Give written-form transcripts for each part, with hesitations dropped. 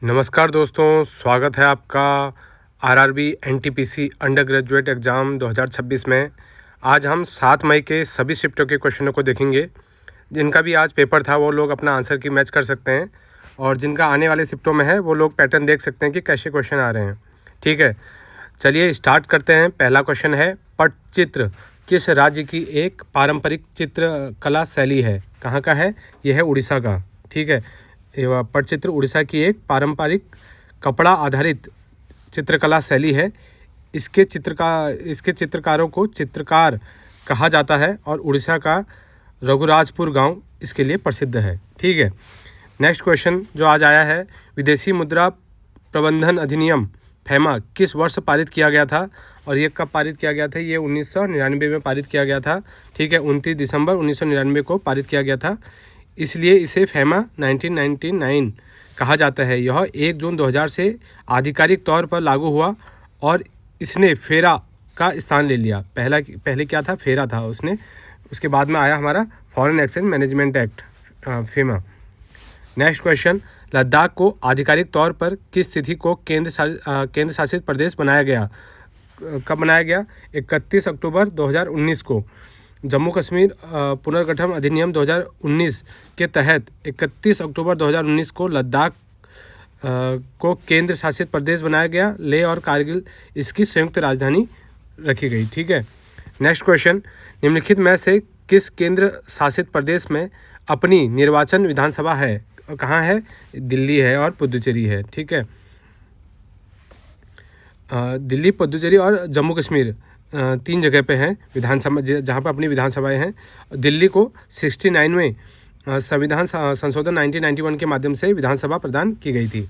नमस्कार दोस्तों, स्वागत है आपका RRB NTPC under graduate exam 2026 में। आज हम 7 मई के सभी शिफ्टों के क्वेश्चनों को देखेंगे। जिनका भी आज पेपर था वो लोग अपना आंसर की मैच कर सकते हैं, और जिनका आने वाले शिफ्टों में है वो लोग पैटर्न देख सकते हैं कि कैसे क्वेश्चन आ रहे हैं। ठीक है, चलिए स्टार्ट करते हैं। पहला क्वेश्चन है, पटचित्र किस राज्य की एक पारंपरिक चित्रकला शैली है? कहाँ का है? यह है उड़ीसा का। ठीक है, पटचित्र उड़ीसा की एक पारंपरिक कपड़ा आधारित चित्रकला शैली है। इसके चित्रकारों को चित्रकार कहा जाता है, और उड़ीसा का रघुराजपुर गांव इसके लिए प्रसिद्ध है। ठीक है, नेक्स्ट क्वेश्चन जो आज आया है, विदेशी मुद्रा प्रबंधन अधिनियम फैमा किस वर्ष पारित किया गया था? और ये कब पारित किया गया था? ये 1999 में पारित किया गया था। ठीक है, 29 दिसंबर 1999 को पारित किया गया था, इसलिए इसे फैमा 1999 कहा जाता है। यह 1 जून 2000 से आधिकारिक तौर पर लागू हुआ, और इसने फेरा का स्थान ले लिया। पहले क्या था? फेरा था उसने। उसके बाद में आया हमारा foreign exchange management act, FEMA. Next question, Ladakh को आधिकारिक तौर पर किस तिथि को केंद्र शासित प्रदेश बनाया गया? कब बनाया गया? 31 अक्टूबर 2019 को। जम्मू कश्मीर पुनर्गठन अधिनियम 2019 के तहत 31 अक्टूबर 2019 को लद्दाख को केंद्र शासित प्रदेश बनाया गया। लेह और कारगिल इसकी संयुक्त राजधानी रखी गई। ठीक है, नेक्स्ट क्वेश्चन, निम्नलिखित में से किस केंद्र शासित प्रदेश में अपनी निर्वाचन विधानसभा है? कहाँ है? दिल्ली है और पुदुचेरी है। ठीक है, दिल्ली, पुदुचेरी और जम्मू कश्मीर 3 जगह पे हैं विधानसभा, जहाँ पर अपनी विधानसभाएं हैं। दिल्ली को 69वें संविधान संशोधन 1991 के माध्यम से विधानसभा प्रदान की गई थी।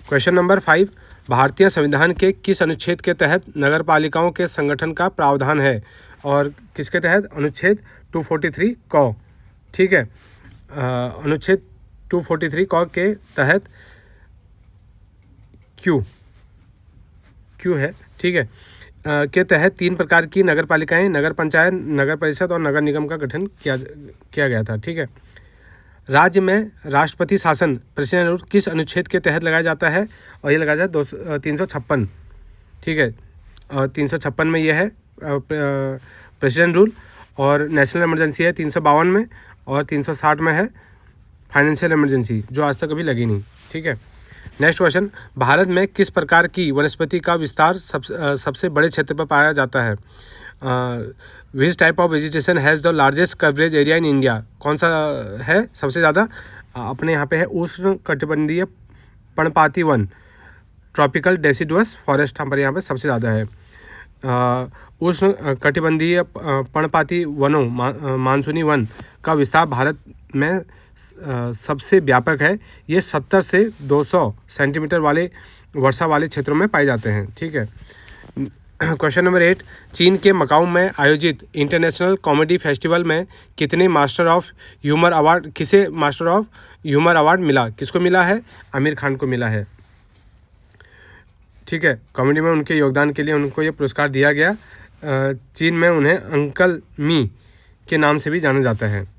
क्वेश्चन नंबर 5, भारतीय संविधान के किस अनुच्छेद के तहत नगरपालिकाओं के संगठन का प्रावधान है? और किसके तहत? अनुच्छेद 243 क। ठीक है, अनुच्छेद 243 क के तहत क्यों है। ठीक है, के तहत 3 प्रकार की नगरपालिकाएं, नगर पंचायत, नगर परिषद और नगर निगम का गठन किया गया था। ठीक है, राज्य में राष्ट्रपति शासन प्रेसिडेंट रूल किस अनुच्छेद के तहत लगाया जाता है? और ये लगाया जाता है 356। ठीक है, और 356 में ये है प्रेसिडेंट रूल, और नेशनल इमरजेंसी है 352 में, और 360 में है फाइनेंशियल इमरजेंसी, जो आज तक कभी लगी नहीं। ठीक है, नेक्स्ट क्वेश्चन, भारत में किस प्रकार की वनस्पति का विस्तार सबसे बड़े क्षेत्र पर पाया जाता है? Which type of vegetation has the largest coverage area in India? कौन सा है सबसे ज़्यादा? अपने यहाँ पे है उष्ण कटिबंधीय पर्णपाती वन, ट्रॉपिकल डेसिडुअस फॉरेस्ट पर यहाँ पे सबसे ज़्यादा है। उष्ण कटिबंधीय पर्णपाती वनों, मानसूनी वन का विस्तार भारत में सबसे व्यापक है। ये 70 से 200 सेंटीमीटर वाले वर्षा वाले क्षेत्रों में पाए जाते हैं। ठीक है, क्वेश्चन नंबर 8, चीन के मकाऊ में आयोजित इंटरनेशनल कॉमेडी फेस्टिवल में किसे मास्टर ऑफ ह्यूमर अवार्ड मिला? किसको मिला है? आमिर खान को मिला है। ठीक है, कॉमेडी में उनके योगदान के लिए उनको ये पुरस्कार दिया गया। चीन में उन्हें अंकल मी के नाम से भी जाना जाता है।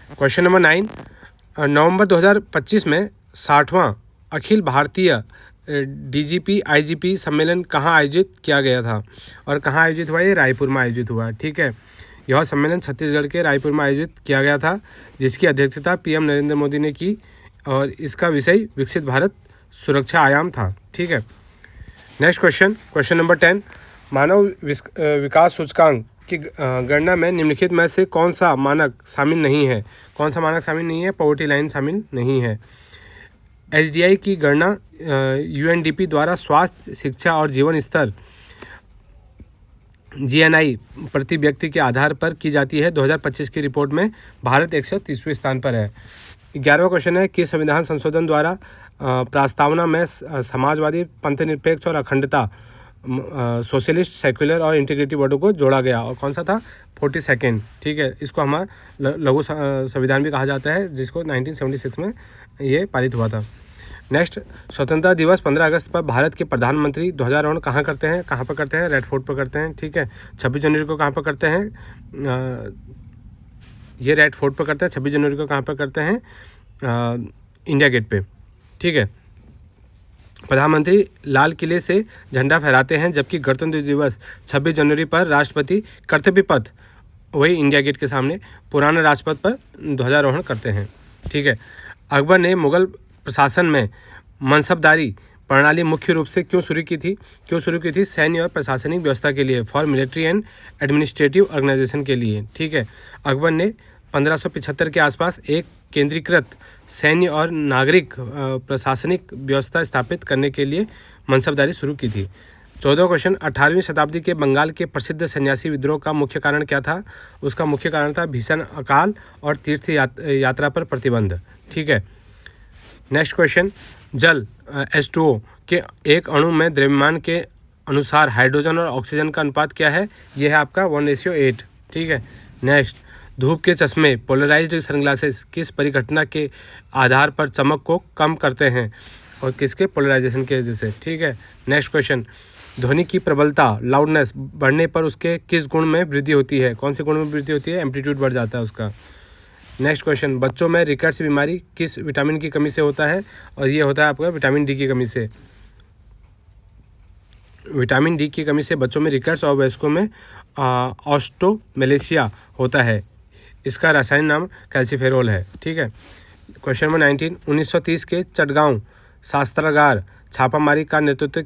क्वेश्चन नंबर 9, नवंबर 2025 में 60वां अखिल भारतीय डीजीपी आईजीपी सम्मेलन कहाँ आयोजित किया गया था? और कहाँ आयोजित हुआ? ये रायपुर में आयोजित हुआ। ठीक है, यह सम्मेलन छत्तीसगढ़ के रायपुर में आयोजित किया गया था, जिसकी अध्यक्षता पीएम नरेंद्र मोदी ने की, और इसका विषय विकसित भारत सुरक्षा आयाम था। ठीक है, नेक्स्ट क्वेश्चन नंबर 10, मानव विकास सूचकांक की गणना में निम्नलिखित में से कौन सा मानक शामिल नहीं है? कौन सा मानक शामिल नहीं है? पॉवर्टी लाइन शामिल नहीं है। एचडीआई की गणना यूएनडीपी द्वारा स्वास्थ्य, शिक्षा और जीवन स्तर जीएनआई प्रति व्यक्ति के आधार पर की जाती है। 2025 की रिपोर्ट में भारत 130वें स्थान पर है। 11वां क्वेश्चन है, किस संविधान संशोधन द्वारा प्रस्तावना में समाजवादी, पंथनिरपेक्ष और अखंडता, सोशलिस्ट, सेक्युलर और इंटीग्रिटी वर्डों को जोड़ा गया? और कौन सा था? 42। ठीक है, इसको हमारा लघु संविधान भी कहा जाता है, जिसको 1976 में ये पारित हुआ था। नेक्स्ट, स्वतंत्रता दिवस 15 अगस्त पर भारत के प्रधानमंत्री ध्वजारोहण कहाँ करते हैं? कहाँ पर करते हैं? रेड फोर्ट पर करते हैं। ठीक है, 26 जनवरी को कहाँ पर करते हैं? ये रेड फोर्ट पर करते हैं। 26 जनवरी को कहाँ पर करते हैं? इंडिया गेट पे। ठीक है, प्रधानमंत्री लाल किले से झंडा फहराते हैं, जबकि गणतंत्र दिवस 26 जनवरी पर राष्ट्रपति कर्तव्य पथ, वही इंडिया गेट के सामने पुराना राजपथ पर ध्वजारोहण करते हैं। ठीक है। अकबर ने मुगल प्रशासन में मनसबदारी प्रणाली मुख्य रूप से क्यों शुरू की थी? सैन्य और प्रशासनिक व्यवस्था के लिए, for military and administrative organisation के लिए। ठीक है। अकबर ने 1575 के आसपास एक केंद्रीकृत सैन्य और नागरिक प्रशासनिक व्यवस्था स्थापित करने के लिए मनसबदारी शुरू की थी। 14 क्वेश्चन, 18वीं शताब्दी के बंगाल के प्रसिद्ध सन्यासी विद्रोह का मुख्य कारण क्या था? उसका मुख्य कारण था भीषण अकाल और तीर्थ यात्रा पर प्रतिबंध। ठीक है। नेक्स्ट क्वेश्चन, जल H2O के एक अणु में द्रव्यमान के अनुसार हाइड्रोजन और ऑक्सीजन का अनुपात क्या है? यह है आपका 1:8। ठीक है। नेक्स्ट, धूप के चश्मे पोलराइज्ड सनग्लासेस किस परिघटना के आधार पर चमक को कम करते हैं और किसके? पोलराइजेशन के वजह से। ठीक है। नेक्स्ट क्वेश्चन, ध्वनि की प्रबलता लाउडनेस बढ़ने पर उसके किस गुण में वृद्धि होती है? कौन से गुण में वृद्धि होती है? एम्पलीट्यूड बढ़ जाता है उसका। नेक्स्ट क्वेश्चन, बच्चों में रिकेट्स बीमारी किस विटामिन की कमी से होता है? और ये होता है आपका विटामिन डी की कमी से। विटामिन डी की कमी से बच्चों में रिकेट्स और वयस्कों में ऑस्टोमेलेशिया होता है। इसका रासायनिक नाम कैल्सीफेरोल है। ठीक है। क्वेश्चन नंबर 19, 1930 के चटगांव शस्त्रागार छापामारी का नेतृत्व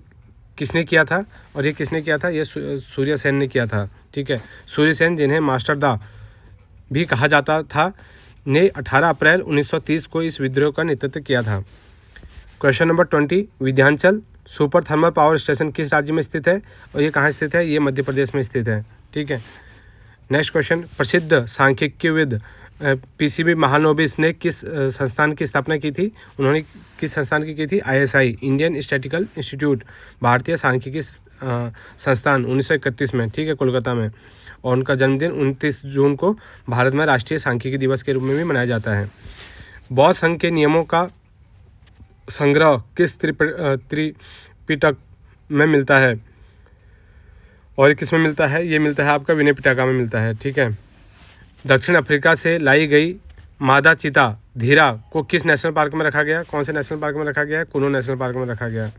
किसने किया था? और ये किसने किया था? ये सूर्य सेन ने किया था। ठीक है। सूर्य सेन, जिन्हें मास्टर दा भी कहा जाता था, ने 18 अप्रैल 1930 को इस विद्रोह का नेतृत्व किया था। Question number 20, Vindhyachal super thermal power station किस राज्य में स्थित है? और ये कहाँ स्थित है? ये मध्य प्रदेश में स्थित है। ठीक है। नेक्स्ट क्वेश्चन, प्रसिद्ध सांख्यिकीविद पीसीबी महालनोबिस ने किस संस्थान की स्थापना की थी? उन्होंने किस संस्थान की थी? ISI, इंडियन स्टैटिस्टिकल इंस्टीट्यूट, भारतीय सांख्यिकी संस्थान, 1931 में। ठीक है, कोलकाता में। और उनका जन्मदिन 29 जून को भारत में राष्ट्रीय सांख्यिकी दिवस के रूप में भी मनाया जाता है। बौद्ध संघ के नियमों का संग्रह किस त्रिपिटक में मिलता है? और किस में मिलता है? ये मिलता है आपका विनय पिटका में मिलता है। ठीक है। दक्षिण अफ्रीका से लाई गई मादा चीता धीरा को किस नेशनल पार्क में रखा गया? कौन से नेशनल पार्क में रखा गया? कुनो नेशनल पार्क में रखा गया।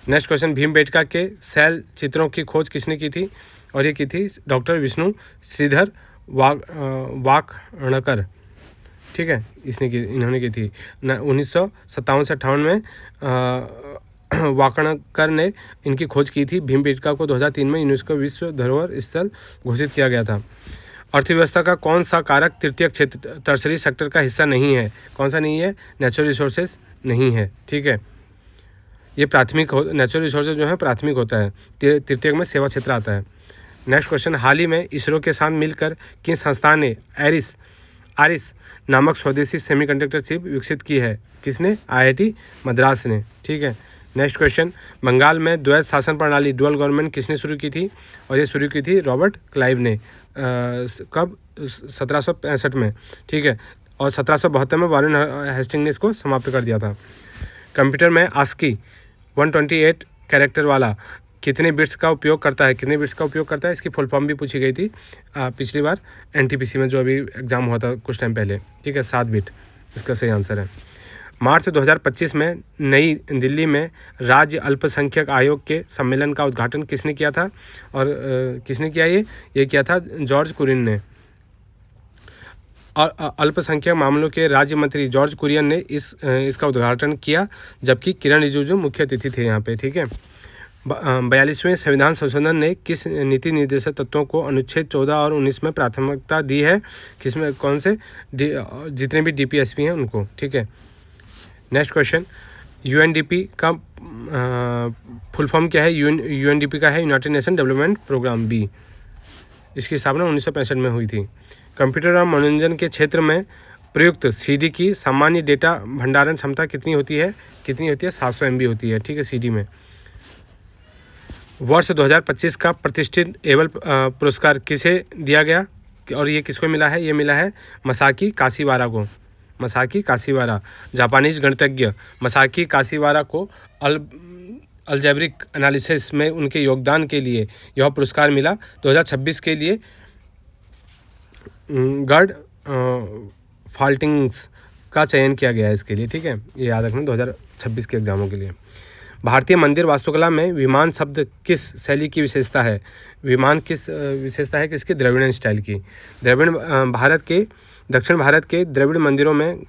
नेक्स्ट क्वेश्चन, भीमबेटका के शैल चित्रों की खोज किसने की थी? और ये की थी डॉक्टर विष्णु श्रीधर वाकणकर। ठीक है, इन्होंने की थी 1957 से 58 में। वाकणकर ने इनकी खोज की थी। भीमबेटका को 2003 में यूनेस्को विश्व धरोहर स्थल घोषित किया गया था। अर्थव्यवस्था का कौन सा कारक तृतीयक क्षेत्र टर्सरी सेक्टर का हिस्सा नहीं है? कौन सा नहीं है? नेचुरल रिसोर्सेज नहीं है। ठीक है, ये प्राथमिक नेचुरल रिसोर्सेज जो है प्राथमिक होता है, तृतीयक में सेवा क्षेत्र आता है। नेक्स्ट क्वेश्चन, हाल ही में इसरो के साथ मिलकर किस संस्थान ने आरिस नामक स्वदेशी सेमीकंडक्टर चिप विकसित की है? किसने? IIT मद्रास ने। ठीक है। नेक्स्ट क्वेश्चन, बंगाल में द्वैध शासन प्रणाली डुअल गवर्नमेंट किसने शुरू की थी? और ये शुरू की थी रॉबर्ट क्लाइव ने। कब? 1765 में। ठीक है। और 1772 में वॉरेन हेस्टिंग ने इसको समाप्त कर दिया था। कंप्यूटर में ASCII 128 कैरेक्टर वाला कितने बिट्स का उपयोग करता है? इसकी फुल फॉर्म भी पूछी गई थी पिछली बार NTPC में, जो अभी एग्जाम हुआ था कुछ टाइम पहले। ठीक है, 7 बिट इसका सही आंसर है। मार्च 2025 में नई दिल्ली में राज्य अल्पसंख्यक आयोग के सम्मेलन का उद्घाटन किसने किया था? और किसने किया? ये किया था जॉर्ज कुरियन ने। और अल्पसंख्यक मामलों के राज्य मंत्री जॉर्ज कुरियन ने इसका उद्घाटन किया, जबकि किरण रिजिजू मुख्य अतिथि थे यहाँ पे। ठीक है। 42वें संविधान संशोधन ने किस नीति निर्देशक तत्वों को अनुच्छेद 14 और 19 में प्राथमिकता दी है? किसमें? कौन से? जितने भी DPSP हैं उनको। ठीक है। नेक्स्ट क्वेश्चन, UNDP का फुल फॉर्म क्या है? UNDP का है United Nation Development Programme B। इसकी स्थापना 1965 में हुई थी। कंप्यूटर और मनोरंजन के क्षेत्र में प्रयुक्त CD की सामान्य डेटा भंडारण क्षमता कितनी होती है? 700 MB होती है। ठीक है, CD में। वर्ष 2025 का प्रतिष्ठित एबल पुरस्कार किसे दिया गया और ये किसको मिला है? ये मिला है मसाकी काशीवारा को। मसाकी काशीवारा, जापानीज गणितज्ञ मसाकी काशीवारा को अलजेब्रिक एनालिसिस में उनके योगदान के लिए यह पुरस्कार मिला। 2026 के लिए गर्ड फाल्टिंग्स का चयन किया गया है इसके लिए। ठीक है, ये याद रखना 2026 के एग्जामों के लिए। भारतीय मंदिर वास्तुकला में विमान शब्द किस शैली की विशेषता है? विमान किस विशेषता है किसकी? द्रविड़न स्टाइल की। दक्षिण भारत के द्रविड़ मंदिरों में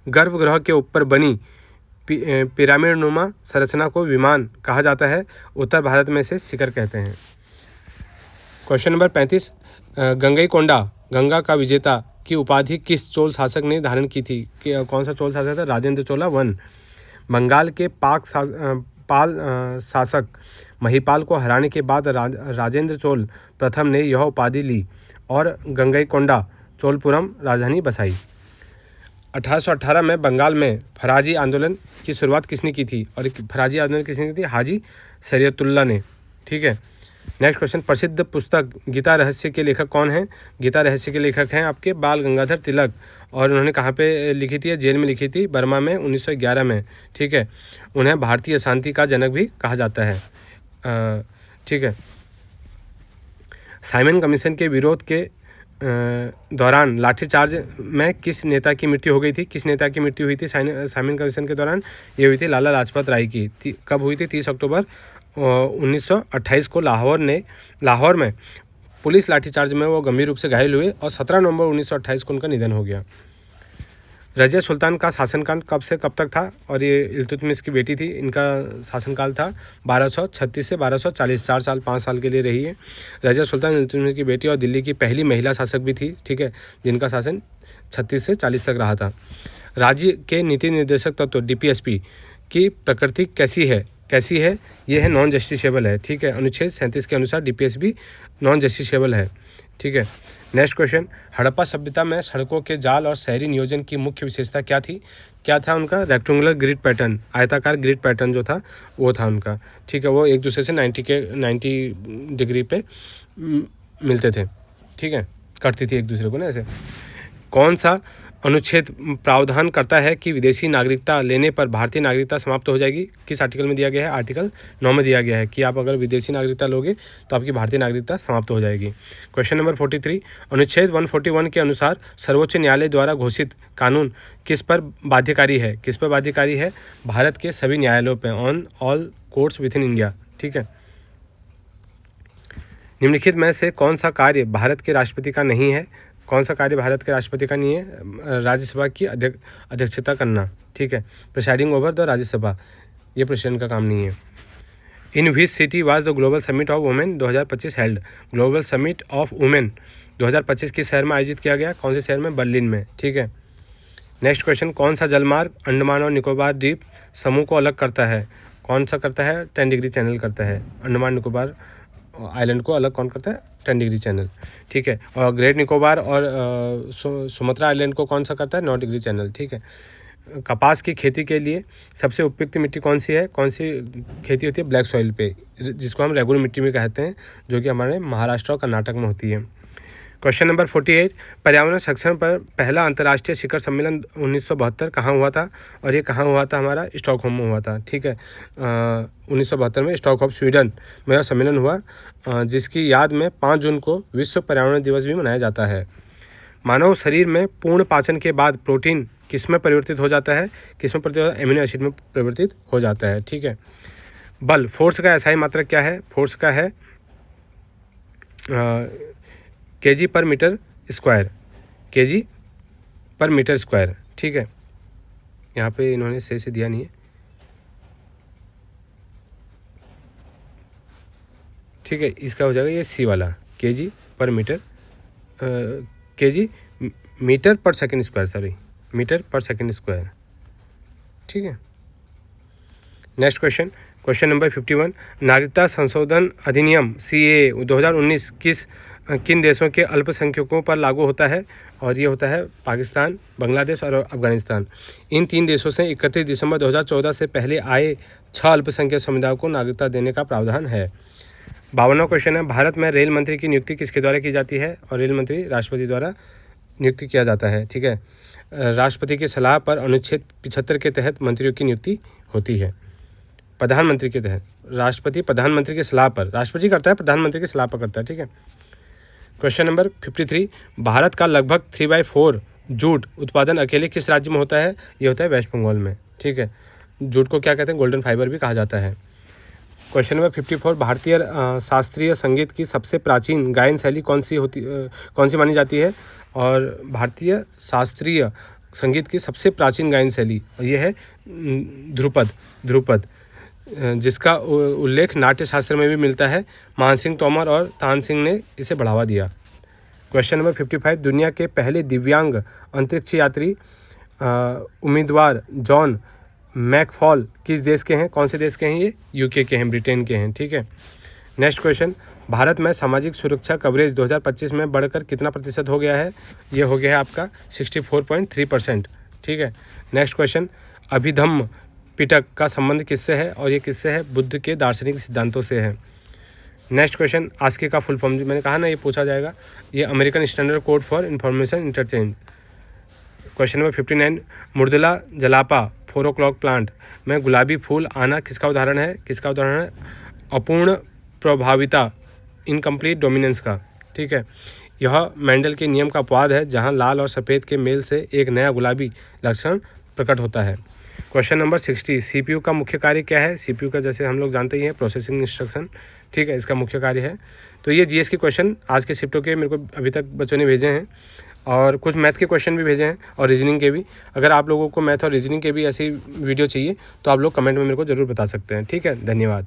गर्भगृह के ऊपर बनी पिरामिडनुमा संरचना को विमान कहा जाता है। उत्तर भारत में इसे शिखर कहते हैं। क्वेश्चन नंबर 35, गंगईकोंडा, गंगा का विजेता की उपाधि किस चोल शासक ने धारण की थी? कौन सा चोल शासक था? राजेंद्र चोला 1। बंगाल के पाल शासक महिपाल को हराने के बाद राजेंद्र चोल प्रथम ने यह उपाधि ली और गंगईकोंडा चोलपुरम राजधानी बसाई। 1818 में बंगाल में फराजी आंदोलन की शुरुआत किसने की थी? और फराजी आंदोलन किसने की थी? हाजी शरीयतुल्लाह ने। ठीक है। नेक्स्ट क्वेश्चन, प्रसिद्ध पुस्तक गीता रहस्य के लेखक कौन हैं? गीता रहस्य के लेखक हैं आपके बाल गंगाधर तिलक। और उन्होंने कहाँ पे लिखी थी? जेल में लिखी थी, बर्मा में 1911 में। ठीक है। उन्हें भारतीय शांति का जनक भी कहा जाता है। ठीक है। साइमन कमीशन के विरोध के दौरान लाठीचार्ज में किस नेता की मृत्यु हो गई थी? किस नेता की मृत्यु हुई थी साइमन कमीशन के दौरान? ये हुई थी लाला लाजपत राय की। कब हुई थी? 30 अक्टूबर 1928 को लाहौर में पुलिस लाठीचार्ज में वो गंभीर रूप से घायल हुए और 17 नवंबर 1928 को उनका निधन हो गया। रजिया सुल्तान का शासनकाल कब से कब तक था? और ये इल्तुतमिश की बेटी थी। इनका शासनकाल था 1236 से 1240, 4 साल 5 साल के लिए रही है। रजिया सुल्तान इल्तुतमिश की बेटी और दिल्ली की पहली महिला शासक भी थी। ठीक है, जिनका शासन 36 से 40 तक रहा था। राज्य के नीति निर्देशक तत्व DPSP की प्रकृति कैसी है? ये है नॉन जस्टिसेबल है। ठीक है, अनुच्छेद 37 के अनुसार DPSP नॉन जस्टिसेबल है। ठीक है। नेक्स्ट क्वेश्चन, हड़प्पा सभ्यता में सड़कों के जाल और शहरी नियोजन की मुख्य विशेषता क्या थी? क्या था उनका? रेक्टेंगुलर ग्रिड पैटर्न, आयताकार ग्रिड पैटर्न जो था वो था उनका। ठीक है, वो एक दूसरे से 90 डिग्री पे मिलते थे। ठीक है, करती थी एक दूसरे को ना ऐसे। कौन सा अनुच्छेद प्रावधान करता है कि विदेशी नागरिकता लेने पर भारतीय नागरिकता समाप्त हो जाएगी? किस आर्टिकल में दिया गया है? आर्टिकल 9 में दिया गया है कि आप अगर विदेशी नागरिकता लोगे तो आपकी भारतीय नागरिकता समाप्त हो जाएगी। क्वेश्चन नंबर 43, अनुच्छेद 141 के अनुसार सर्वोच्च न्यायालय द्वारा घोषित कानून किस पर बाध्यकारी है? किस पर बाध्यकारी है? भारत के सभी न्यायालयों पर, on all courts with in India. ठीक है। निम्नलिखित में से कौन सा कार्य भारत के राष्ट्रपति का नहीं है? कौन सा कार्य भारत के राष्ट्रपति का नहीं है? राज्यसभा की अध्यक्षता करना। ठीक है, प्रिसाइडिंग ओवर द राज्यसभा, ये प्रेसिडेंट का काम नहीं है। In which city was the global summit of women 2025 held? Global summit of women 2025 किस शहर में आयोजित किया गया? कौन से शहर में? बर्लिन में। ठीक है। नेक्स्ट क्वेश्चन, कौन सा जलमार्ग अंडमान और निकोबार द्वीप समूह को अलग करता है? कौन सा करता है? 10 डिग्री चैनल करता है। अंडमान निकोबार आइलैंड को अलग कौन करता है? 10 डिग्री चैनल। ठीक है। और ग्रेट निकोबार और सुमात्रा आइलैंड को कौन सा करता है? 9 डिग्री चैनल। ठीक है। कपास की खेती के लिए सबसे उपयुक्त मिट्टी कौन सी है? कौन सी खेती होती है? ब्लैक सॉइल पे, जिसको हम रेगुलर मिट्टी में कहते हैं, जो कि हमारे महाराष्ट्र और कर्नाटक में होती है। क्वेश्चन नंबर 48, पर्यावरण संरक्षण पर पहला अंतर्राष्ट्रीय शिखर सम्मेलन 1972 कहाँ हुआ था? और ये कहाँ हुआ था? हमारा स्टॉकहोम में हुआ था। ठीक है, 1972 में स्टॉकहोम स्वीडन में यह सम्मेलन हुआ, जिसकी याद में 5 जून को विश्व पर्यावरण दिवस भी मनाया जाता है। मानव शरीर में पूर्ण पाचन के बाद प्रोटीन किस में परिवर्तित हो जाता है? किस में परिवर्तित होता है? एमिनो एसिड में परिवर्तित हो जाता है। ठीक है। बल, फोर्स का SI मात्रक क्या है? फोर्स का है kg पर मीटर स्क्वायर, kg पर मीटर स्क्वायर। ठीक है, यहाँ पे इन्होंने सही से दिया नहीं है। ठीक है, इसका हो जाएगा ये C वाला, kg पर मीटर, kg मीटर पर सेकंड स्क्वायर, सॉरी मीटर पर सेकंड स्क्वायर। ठीक है। नेक्स्ट क्वेश्चन, क्वेश्चन नंबर 51, नागरिकता संशोधन अधिनियम CAA 2019 किन देशों के अल्पसंख्यकों पर लागू होता है? और ये होता है पाकिस्तान, बांग्लादेश और अफगानिस्तान। इन 3 देशों से 31 दिसंबर 2014 से पहले आए 6 अल्पसंख्यक समुदायों को नागरिकता देने का प्रावधान है। 52वां क्वेश्चन है, भारत में रेल मंत्री की नियुक्ति किसके द्वारा की जाती है? और रेल मंत्री राष्ट्रपति द्वारा नियुक्ति किया जाता है। ठीक है, राष्ट्रपति की सलाह पर अनुच्छेद 75 के तहत मंत्रियों की नियुक्ति होती है। प्रधानमंत्री के तहत राष्ट्रपति प्रधानमंत्री की सलाह पर, राष्ट्रपति करता है, प्रधानमंत्री की सलाह पर करता है। ठीक है। क्वेश्चन नंबर 53, भारत का लगभग 3/4 जूट उत्पादन अकेले किस राज्य में होता है? ये होता है वेस्ट बंगाल में। ठीक है, जूट को क्या कहते हैं, गोल्डन फाइबर भी कहा जाता है। क्वेश्चन नंबर 54, भारतीय शास्त्रीय संगीत की सबसे प्राचीन गायन शैली कौन सी मानी जाती है? और भारतीय शास्त्रीय संगीत की सबसे प्राचीन गायन शैली, और ये है ध्रुपद, जिसका उल्लेख नाट्य शास्त्र में भी मिलता है। मान सिंह तोमर और तान सिंह ने इसे बढ़ावा दिया। क्वेश्चन नंबर 55, दुनिया के पहले दिव्यांग अंतरिक्ष यात्री उम्मीदवार जॉन मैकफॉल किस देश के हैं? कौन से देश के हैं ये? यूके के हैं, ब्रिटेन के हैं। ठीक है। नेक्स्ट क्वेश्चन, भारत में सामाजिक सुरक्षा कवरेज 2025 में बढ़कर कितना प्रतिशत हो गया है? ये हो गया है आपका 64.3%। ठीक है। नेक्स्ट क्वेश्चन, अभिधम्म पिटक का संबंध किससे है? और ये किससे है? बुद्ध के दार्शनिक सिद्धांतों से है। नेक्स्ट क्वेश्चन, आस्की का फुल फॉर्म, मैंने कहा ना ये पूछा जाएगा, ये American standard code for information interchange. Question number 59, मुर्दला जलापा 4 o'clock प्लांट में गुलाबी फूल आना किसका उदाहरण है? किसका उदाहरण है? अपूर्ण प्रभाविता, इनकम्प्लीट डोमिनेंस का। ठीक है। यह मेंडल के नियम का अपवाद है जहां लाल और सफ़ेद के मेल से एक नया गुलाबी लक्षण प्रकट होता है। क्वेश्चन नंबर 60, सीपीयू का मुख्य कार्य क्या है? सीपीयू का जैसे हम लोग जानते ही हैं, प्रोसेसिंग इंस्ट्रक्शन। ठीक है, इसका मुख्य कार्य है। तो ये जीएस के क्वेश्चन आज के शिफ्टों के मेरे को अभी तक बच्चों ने भेजे हैं, और कुछ मैथ के क्वेश्चन भी भेजे हैं और रीजनिंग के भी। अगर आप लोगों को मैथ और रीजनिंग के भी ऐसी वीडियो चाहिए तो आप लोग कमेंट में मेरे को ज़रूर बता सकते हैं। ठीक है, धन्यवाद।